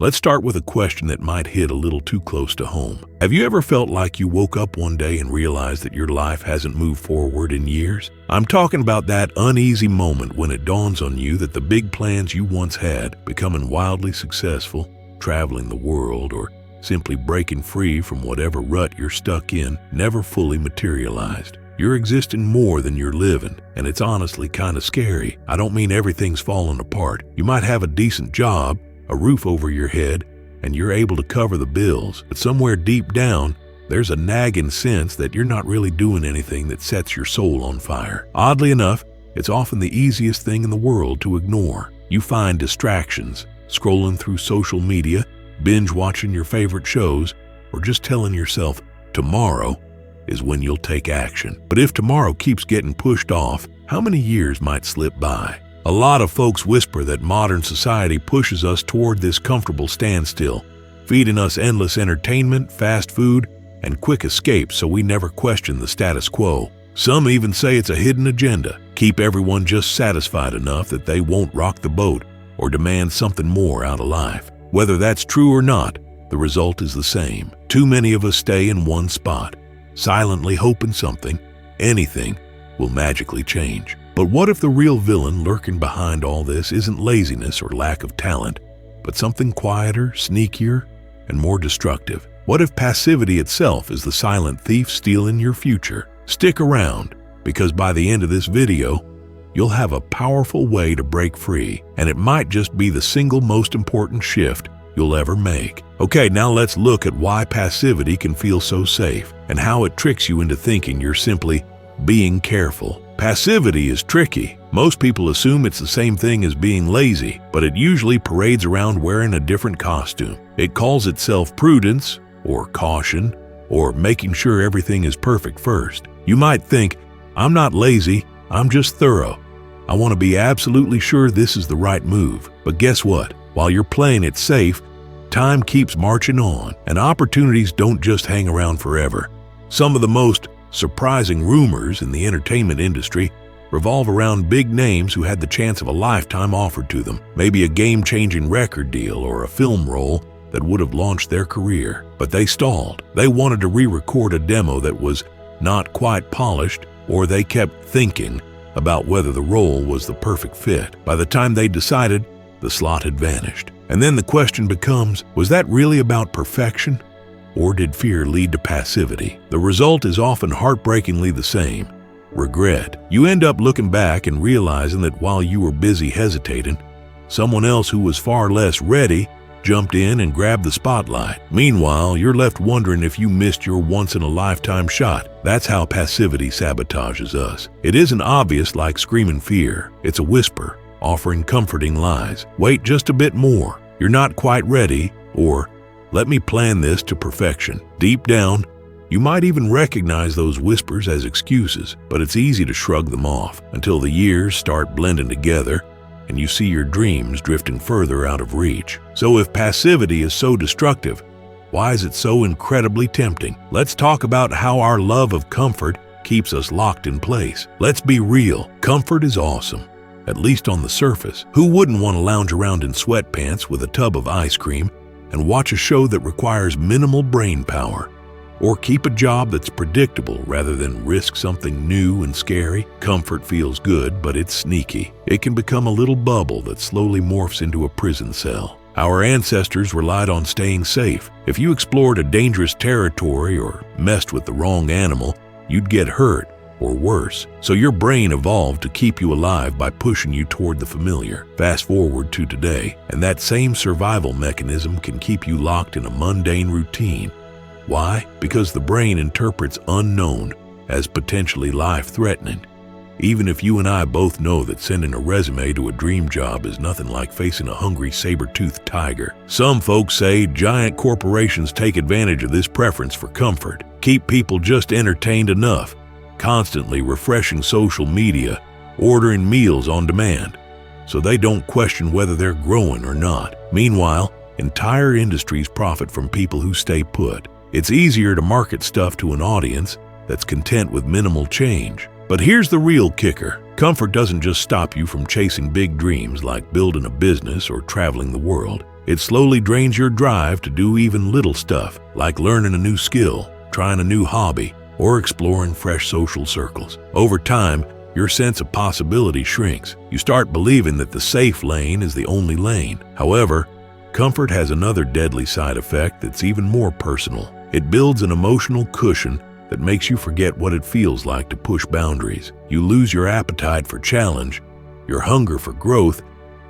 Let's start with a question that might hit a little too close to home. Have you ever felt like you woke up one day and realized that your life hasn't moved forward in years? I'm talking about that uneasy moment when it dawns on you that the big plans you once had, becoming wildly successful, traveling the world, or simply breaking free from whatever rut you're stuck in, never fully materialized. You're existing more than you're living, and it's honestly kind of scary. I don't mean everything's falling apart. You might have a decent job, a roof over your head, and you're able to cover the bills, but somewhere deep down, there's a nagging sense that you're not really doing anything that sets your soul on fire. Oddly enough, it's often the easiest thing in the world to ignore. You find distractions, scrolling through social media, binge watching your favorite shows, or just telling yourself, tomorrow is when you'll take action. But if tomorrow keeps getting pushed off, how many years might slip by? A lot of folks whisper that modern society pushes us toward this comfortable standstill, feeding us endless entertainment, fast food, and quick escapes so we never question the status quo. Some even say it's a hidden agenda, keep everyone just satisfied enough that they won't rock the boat or demand something more out of life. Whether that's true or not, the result is the same. Too many of us stay in one spot, silently hoping something, anything, will magically change. But what if the real villain lurking behind all this isn't laziness or lack of talent, but something quieter, sneakier, and more destructive? What if passivity itself is the silent thief stealing your future? Stick around, because by the end of this video, you'll have a powerful way to break free, and it might just be the single most important shift you'll ever make. Okay, now let's look at why passivity can feel so safe, and how it tricks you into thinking you're simply being careful. Passivity is tricky. Most people assume it's the same thing as being lazy, but it usually parades around wearing a different costume. It calls itself prudence, or caution, or making sure everything is perfect first. You might think, I'm not lazy, I'm just thorough. I want to be absolutely sure this is the right move. But guess what? While you're playing it safe, time keeps marching on, and opportunities don't just hang around forever. Some of the most surprising rumors in the entertainment industry revolve around big names who had the chance of a lifetime offered to them, maybe a game-changing record deal or a film role that would have launched their career. But they stalled. They wanted to re-record a demo that was not quite polished, or they kept thinking about whether the role was the perfect fit. By the time they decided, the slot had vanished. And then the question becomes, was that really about perfection? Or did fear lead to passivity? The result is often heartbreakingly the same: regret. You end up looking back and realizing that while you were busy hesitating, someone else who was far less ready jumped in and grabbed the spotlight. Meanwhile, you're left wondering if you missed your once-in-a-lifetime shot. That's how passivity sabotages us. It isn't obvious like screaming fear. It's a whisper, offering comforting lies. Wait just a bit more. You're not quite ready, or let me plan this to perfection. Deep down, you might even recognize those whispers as excuses, but it's easy to shrug them off until the years start blending together and you see your dreams drifting further out of reach. So if passivity is so destructive, why is it so incredibly tempting? Let's talk about how our love of comfort keeps us locked in place. Let's be real. Comfort is awesome, at least on the surface. Who wouldn't want to lounge around in sweatpants with a tub of ice cream and watch a show that requires minimal brain power? Or keep a job that's predictable rather than risk something new and scary? Comfort feels good, but it's sneaky. It can become a little bubble that slowly morphs into a prison cell. Our ancestors relied on staying safe. If you explored a dangerous territory or messed with the wrong animal, you'd get hurt, or worse. So your brain evolved to keep you alive by pushing you toward the familiar. Fast forward to today, and that same survival mechanism can keep you locked in a mundane routine. Why? Because the brain interprets unknown as potentially life-threatening. Even if you and I both know that sending a resume to a dream job is nothing like facing a hungry saber-toothed tiger. Some folks say giant corporations take advantage of this preference for comfort, keep people just entertained enough, constantly refreshing social media, ordering meals on demand, so they don't question whether they're growing or not. Meanwhile, entire industries profit from people who stay put. It's easier to market stuff to an audience that's content with minimal change. But here's the real kicker. Comfort doesn't just stop you from chasing big dreams like building a business or traveling the world. It slowly drains your drive to do even little stuff, like learning a new skill, trying a new hobby, or exploring fresh social circles. Over time, your sense of possibility shrinks. You start believing that the safe lane is the only lane. However, comfort has another deadly side effect that's even more personal. It builds an emotional cushion that makes you forget what it feels like to push boundaries. You lose your appetite for challenge, your hunger for growth,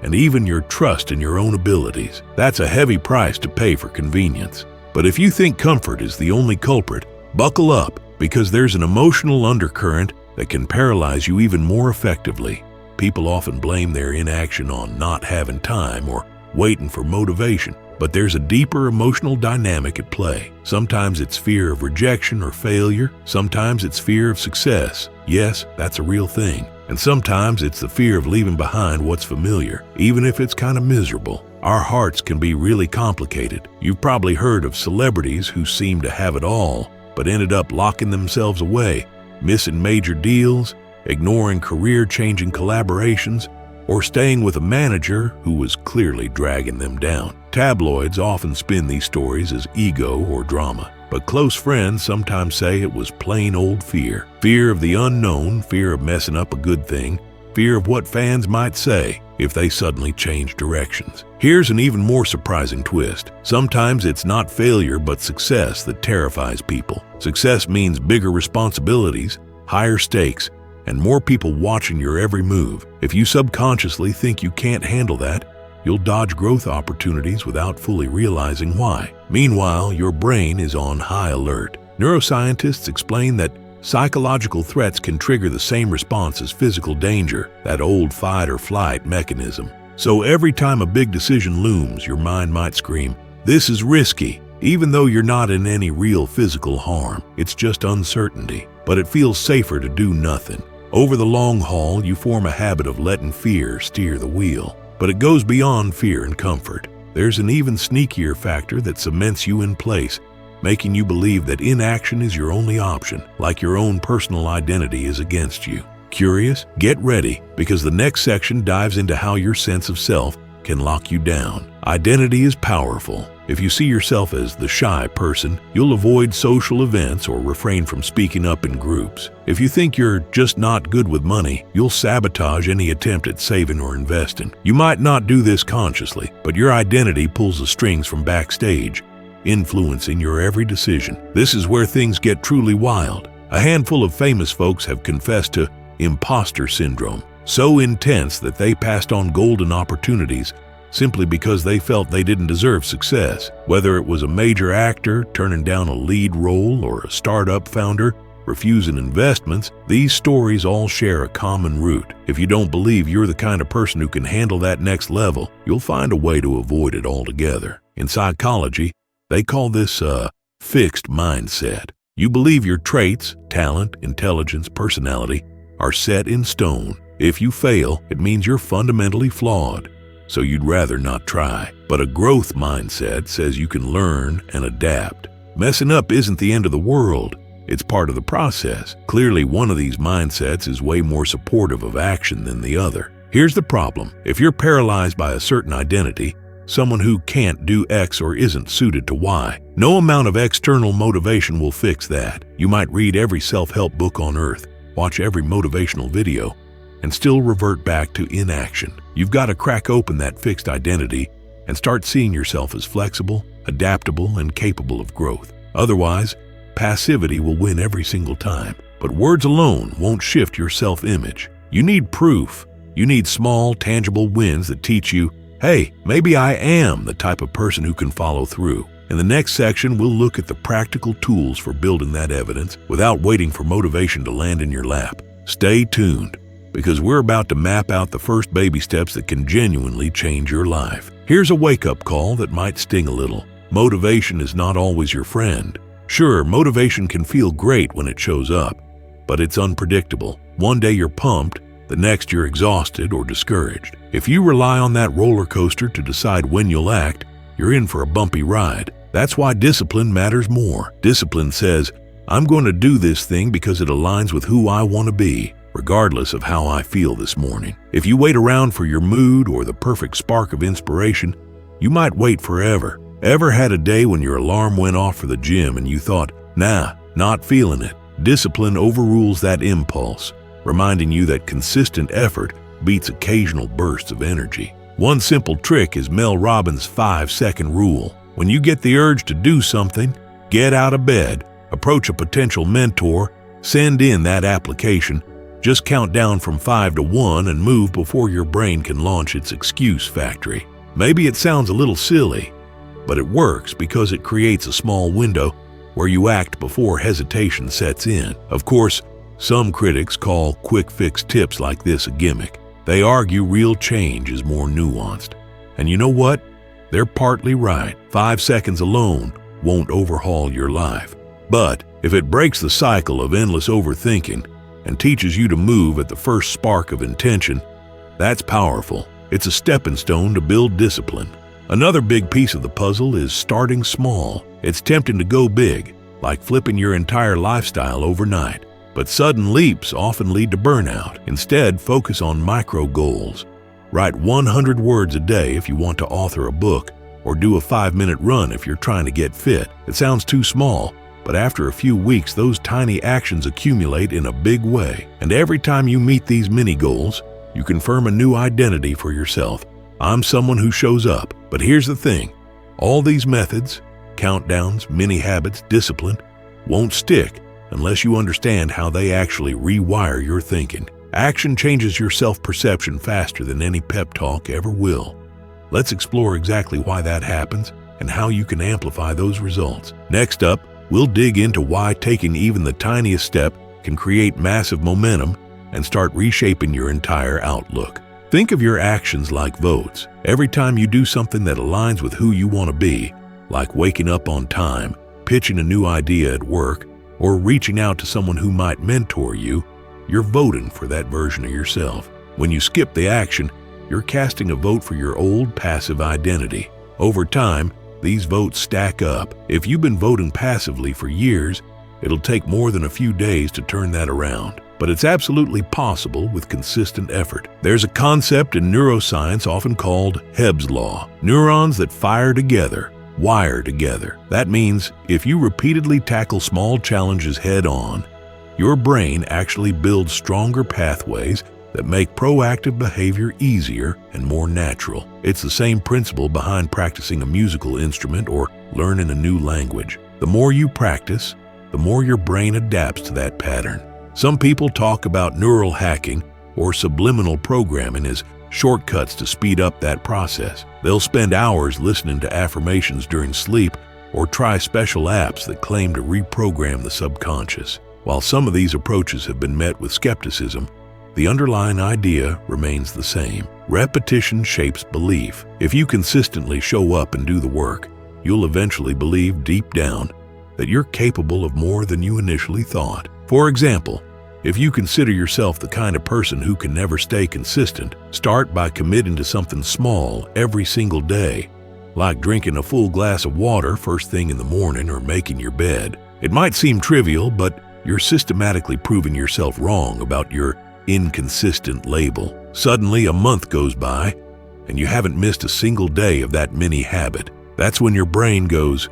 and even your trust in your own abilities. That's a heavy price to pay for convenience. But if you think comfort is the only culprit, buckle up, because there's an emotional undercurrent that can paralyze you even more effectively. People often blame their inaction on not having time or waiting for motivation, but there's a deeper emotional dynamic at play. Sometimes it's fear of rejection or failure. Sometimes it's fear of success. Yes, that's a real thing. And sometimes it's the fear of leaving behind what's familiar, even if it's kind of miserable. Our hearts can be really complicated. You've probably heard of celebrities who seem to have it all, but ended up locking themselves away, missing major deals, ignoring career-changing collaborations, or staying with a manager who was clearly dragging them down. Tabloids often spin these stories as ego or drama, but close friends sometimes say it was plain old fear. Fear of the unknown, fear of messing up a good thing, fear of what fans might say if they suddenly change directions. Here's an even more surprising twist. Sometimes it's not failure but success that terrifies people. Success means bigger responsibilities, higher stakes, and more people watching your every move. If you subconsciously think you can't handle that, you'll dodge growth opportunities without fully realizing why. Meanwhile, your brain is on high alert. Neuroscientists explain that psychological threats can trigger the same response as physical danger, that old fight or flight mechanism. So every time a big decision looms, your mind might scream, "This is risky," even though you're not in any real physical harm. It's just uncertainty, but it feels safer to do nothing. Over the long haul, you form a habit of letting fear steer the wheel. But it goes beyond fear and comfort. There's an even sneakier factor that cements you in place, making you believe that inaction is your only option, like your own personal identity is against you. Curious? Get ready, because the next section dives into how your sense of self can lock you down. Identity is powerful. If you see yourself as the shy person, you'll avoid social events or refrain from speaking up in groups. If you think you're just not good with money, you'll sabotage any attempt at saving or investing. You might not do this consciously, but your identity pulls the strings from backstage, influencing your every decision. This is where things get truly wild. A handful of famous folks have confessed to imposter syndrome, so intense that they passed on golden opportunities simply because they felt they didn't deserve success. Whether it was a major actor turning down a lead role or a startup founder refusing investments, these stories all share a common root. If you don't believe you're the kind of person who can handle that next level, you'll find a way to avoid it altogether. In psychology, they call this a fixed mindset. You believe your traits, talent, intelligence, personality are set in stone. If you fail, it means you're fundamentally flawed, so you'd rather not try. But a growth mindset says you can learn and adapt. Messing up isn't the end of the world. It's part of the process. Clearly, one of these mindsets is way more supportive of action than the other. Here's the problem. If you're paralyzed by a certain identity, someone who can't do X or isn't suited to Y, no amount of external motivation will fix that. You might read every self-help book on earth, watch every motivational video, and still revert back to inaction. You've got to crack open that fixed identity and start seeing yourself as flexible, adaptable, and capable of growth. Otherwise, passivity will win every single time. But words alone won't shift your self-image. You need proof. You need small, tangible wins that teach you, hey, maybe I am the type of person who can follow through. In the next section, we'll look at the practical tools for building that evidence without waiting for motivation to land in your lap. Stay tuned, because we're about to map out the first baby steps that can genuinely change your life. Here's a wake-up call that might sting a little. Motivation is not always your friend. Sure, motivation can feel great when it shows up, but it's unpredictable. One day you're pumped, the next you're exhausted or discouraged. If you rely on that roller coaster to decide when you'll act, you're in for a bumpy ride. That's why discipline matters more. Discipline says, I'm going to do this thing because it aligns with who I want to be, regardless of how I feel this morning. If you wait around for your mood or the perfect spark of inspiration, You might wait forever. Ever had a day when your alarm went off for the gym and you thought, nah, not feeling it? Discipline overrules that impulse, reminding you that consistent effort beats occasional bursts of energy. One simple trick is Mel Robbins' 5-second rule. When you get the urge to do something, get out of bed, approach a potential mentor, send in that application, just count down from 5 to 1 and move before your brain can launch its excuse factory. Maybe it sounds a little silly, but it works because it creates a small window where you act before hesitation sets in. Of course, some critics call quick fix tips like this a gimmick. They argue real change is more nuanced. And you know what? They're partly right. 5 seconds alone won't overhaul your life. But if it breaks the cycle of endless overthinking and teaches you to move at the first spark of intention, that's powerful. It's a stepping stone to build discipline. Another big piece of the puzzle is starting small. It's tempting to go big, like flipping your entire lifestyle overnight. But sudden leaps often lead to burnout. Instead, focus on micro goals. Write 100 words a day if you want to author a book, or do a 5-minute run if you're trying to get fit. It sounds too small, but after a few weeks, those tiny actions accumulate in a big way. And every time you meet these mini goals, you confirm a new identity for yourself. I'm someone who shows up. But here's the thing. All these methods, countdowns, mini habits, discipline, won't stick unless you understand how they actually rewire your thinking. Action changes your self-perception faster than any pep talk ever will. Let's explore exactly why that happens and how you can amplify those results. Next up, we'll dig into why taking even the tiniest step can create massive momentum and start reshaping your entire outlook. Think of your actions like votes. Every time you do something that aligns with who you want to be, like waking up on time, pitching a new idea at work, or reaching out to someone who might mentor you, you're voting for that version of yourself. When you skip the action, you're casting a vote for your old passive identity. Over time, these votes stack up. If you've been voting passively for years, it'll take more than a few days to turn that around. But it's absolutely possible with consistent effort. There's a concept in neuroscience often called Hebb's Law. Neurons that fire together wire together. That means if you repeatedly tackle small challenges head-on, your brain actually builds stronger pathways that make proactive behavior easier and more natural. It's the same principle behind practicing a musical instrument or learning a new language. The more you practice, the more your brain adapts to that pattern. Some people talk about neural hacking or subliminal programming as shortcuts to speed up that process. They'll spend hours listening to affirmations during sleep or try special apps that claim to reprogram the subconscious. While some of these approaches have been met with skepticism, the underlying idea remains the same. Repetition shapes belief. If you consistently show up and do the work, you'll eventually believe deep down that you're capable of more than you initially thought. For example, if you consider yourself the kind of person who can never stay consistent, start by committing to something small every single day, like drinking a full glass of water first thing in the morning or making your bed. It might seem trivial, but you're systematically proving yourself wrong about your inconsistent label. Suddenly, a month goes by, and you haven't missed a single day of that mini habit. That's when your brain goes,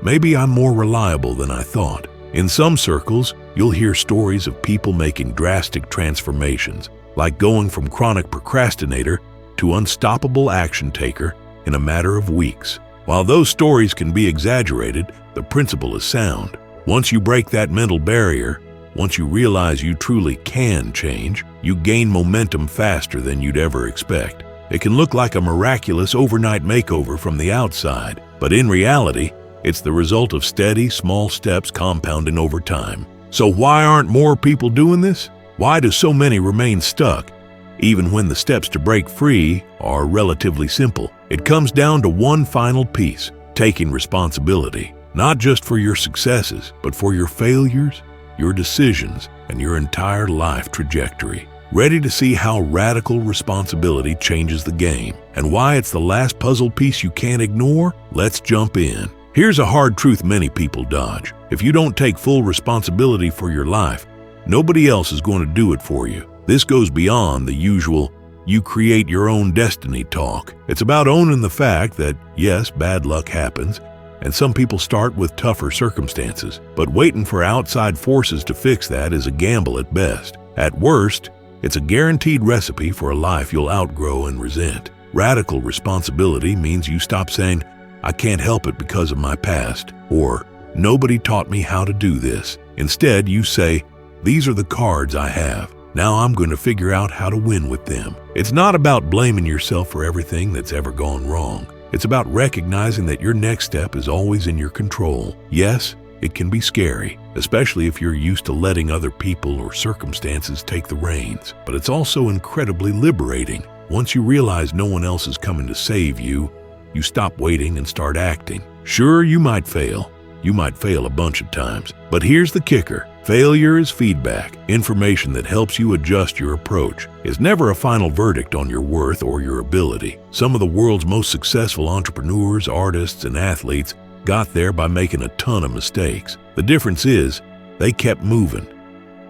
maybe I'm more reliable than I thought. In some circles, you'll hear stories of people making drastic transformations, like going from chronic procrastinator to unstoppable action taker in a matter of weeks. While those stories can be exaggerated, the principle is sound. Once you break that mental barrier, once you realize you truly can change, you gain momentum faster than you'd ever expect. It can look like a miraculous overnight makeover from the outside, but in reality, it's the result of steady, small steps compounding over time. So why aren't more people doing this? Why do so many remain stuck, even when the steps to break free are relatively simple? It comes down to one final piece: taking responsibility, not just for your successes, but for your failures, your decisions, and your entire life trajectory. Ready to see how radical responsibility changes the game and why it's the last puzzle piece you can't ignore? Let's jump in. Here's a hard truth many people dodge. If you don't take full responsibility for your life, nobody else is going to do it for you. This goes beyond the usual, You create your own destiny talk. It's about owning the fact that, yes, bad luck happens, and some people start with tougher circumstances, but waiting for outside forces to fix that is a gamble at best. At worst, it's a guaranteed recipe for a life you'll outgrow and resent. Radical responsibility means you stop saying, "I can't help it because of my past," or "Nobody taught me how to do this." Instead, you say, "These are the cards I have. Now I'm going to figure out how to win with them." It's not about blaming yourself for everything that's ever gone wrong. It's about recognizing that your next step is always in your control. Yes, it can be scary, especially if you're used to letting other people or circumstances take the reins. But it's also incredibly liberating. Once you realize no one else is coming to save you, you stop waiting and start acting. Sure, you might fail. You might fail a bunch of times. But here's the kicker. Failure is feedback, information that helps you adjust your approach. It's never a final verdict on your worth or your ability. Some of the world's most successful entrepreneurs, artists, and athletes got there by making a ton of mistakes. The difference is, they kept moving.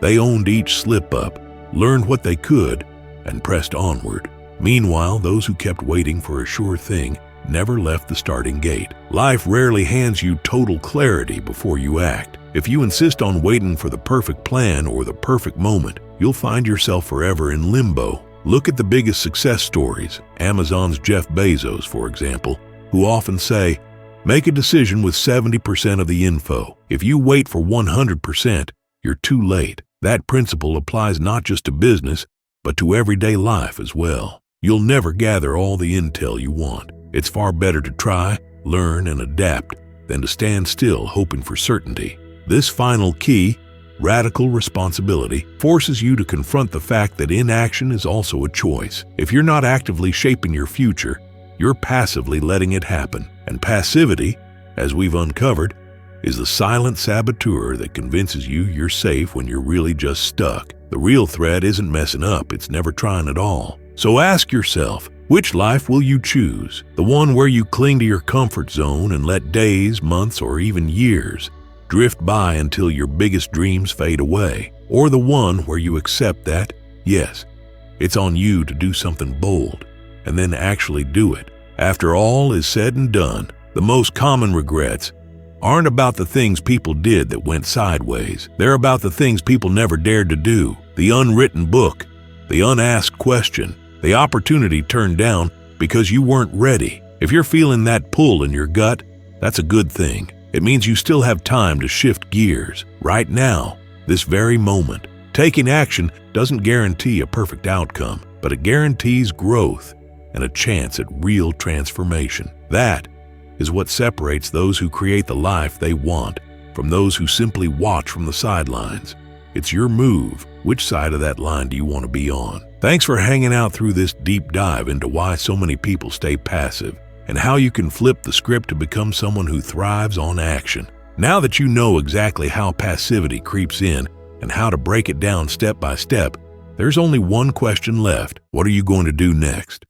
They owned each slip-up, learned what they could, and pressed onward. Meanwhile, those who kept waiting for a sure thing never left the starting gate. Life rarely hands you total clarity before you act. If you insist on waiting for the perfect plan or the perfect moment, you'll find yourself forever in limbo. Look at the biggest success stories. Amazon's Jeff Bezos, for example, who often say, "Make a decision with 70% of the info. If you wait for 100%, you're too late." That principle applies not just to business, but to everyday life as well. You'll never gather all the intel you want. It's far better to try, learn, and adapt than to stand still hoping for certainty. This final key, radical responsibility, forces you to confront the fact that inaction is also a choice. If you're not actively shaping your future, you're passively letting it happen. And passivity, as we've uncovered, is the silent saboteur that convinces you you're safe when you're really just stuck. The real threat isn't messing up, it's never trying at all. So ask yourself, which life will you choose? The one where you cling to your comfort zone and let days, months, or even years drift by until your biggest dreams fade away? Or the one where you accept that, yes, it's on you to do something bold, and then actually do it? After all is said and done, the most common regrets aren't about the things people did that went sideways. They're about the things people never dared to do. The unwritten book, the unasked question, the opportunity turned down because you weren't ready. If you're feeling that pull in your gut, that's a good thing. It means you still have time to shift gears right now, this very moment. Taking action doesn't guarantee a perfect outcome, but it guarantees growth and a chance at real transformation. That is what separates those who create the life they want from those who simply watch from the sidelines. It's your move. Which side of that line do you want to be on? Thanks for hanging out through this deep dive into why so many people stay passive and how you can flip the script to become someone who thrives on action. Now that you know exactly how passivity creeps in and how to break it down step by step, there's only one question left. What are you going to do next?